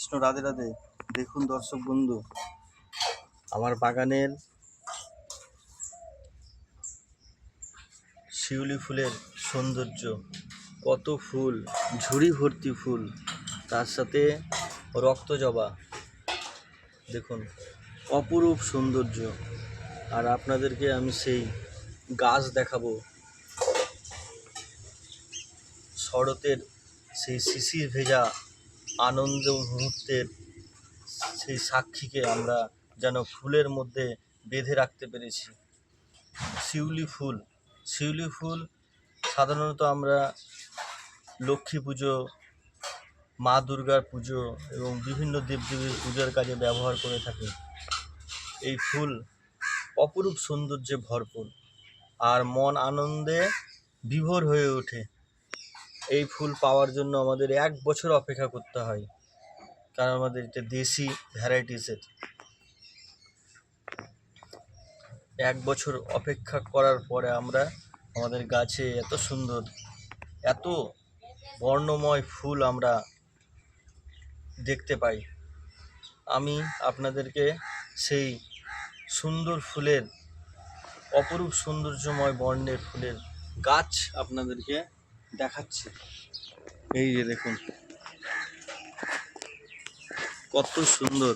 কৃষ্ণ, রাধে রাধে। দেখুন দর্শক বন্ধু, আমার বাগানের শিউলি ফুলের সৌন্দর্য, কত ফুল, ঝুড়ি ভর্তি ফুল, তার সাথে রক্তজবা। দেখুন অপরূপ সৌন্দর্য। আর আপনাদেরকে আমি সেই গাছ দেখাবো, শরতের সেই শিশির ভেজা আনন্দ মুহূর্তের সেই সাক্ষীকে আমরা যেন ফুলের মধ্যে বেঁধে রাখতে পেরেছি। শিউলি ফুল সাধারণত আমরা লক্ষ্মী পুজো, মা দুর্গার পুজো এবং বিভিন্ন দেবদেবীর পূজার কাজে ব্যবহার করে থাকি। এই ফুল অপরূপ সৌন্দর্যে ভরপুর, আর মন আনন্দে বিভোর হয়ে ওঠে। এই ফুল পাওয়ার জন্য আমাদের 1 বছর অপেক্ষা করতে হয়, কারণ আমাদের এটা দেশি ভ্যারাইটিসের। 1 বছর অপেক্ষা করার পরে আমরা আমাদের গাছে এত সুন্দর, এত বর্ণময় ফুল আমরা দেখতে পাই। আমি আপনাদেরকে সেই সুন্দর ফুলের, অপরূপ সৌন্দর্যময় বর্ণের ফুলের গাছ আপনাদেরকে দেখাচ্ছি। এই যে দেখুন কত সুন্দর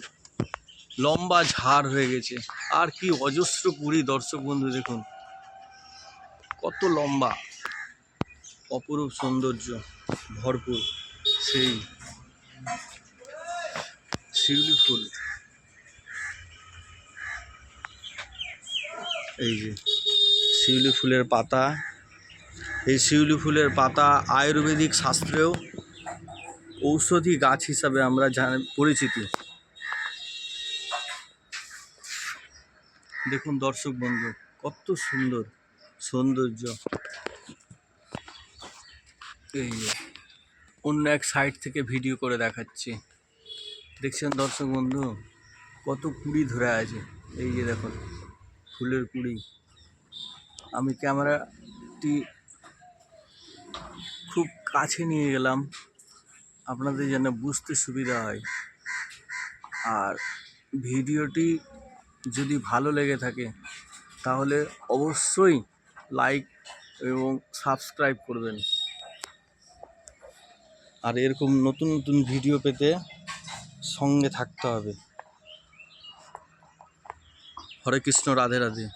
লম্বা ঝাড় হয়ে গেছে, আর কি অজস্র কুড়ি। দর্শক বন্ধু দেখুন কত লম্বা, অপরূপ সৌন্দর্য ভরপুর সেই শিউলি ফুল। এই যে শিউলি ফুলের পাতা, এই শিউলি ফুলের পাতা আয়ুর্বেদিক শাস্ত্রেও ঔষধি গাছ হিসাবে আমরা পরিচিত। দেখুন দর্শক বন্ধু কত সুন্দর সৌন্দর্য। এই যে অন্য এক সাইড থেকে ভিডিও করে দেখাচ্ছি। দেখছেন দর্শক বন্ধু কত কুড়ি ধরে আছে। এই যে দেখুন ফুলের কুড়ি। আমি ক্যামেরাটি খুব কাছে নিয়ে গেলাম আপনাদের যেন বুঝতে সুবিধা হয়। আর ভিডিওটি যদি ভালো লেগে থাকে তাহলে অবশ্যই লাইক এবং সাবস্ক্রাইব করবেন। আর এরকম নতুন নতুন ভিডিও পেতে সঙ্গে থাকতে হবে। হরে কৃষ্ণ, রাধে রাধে।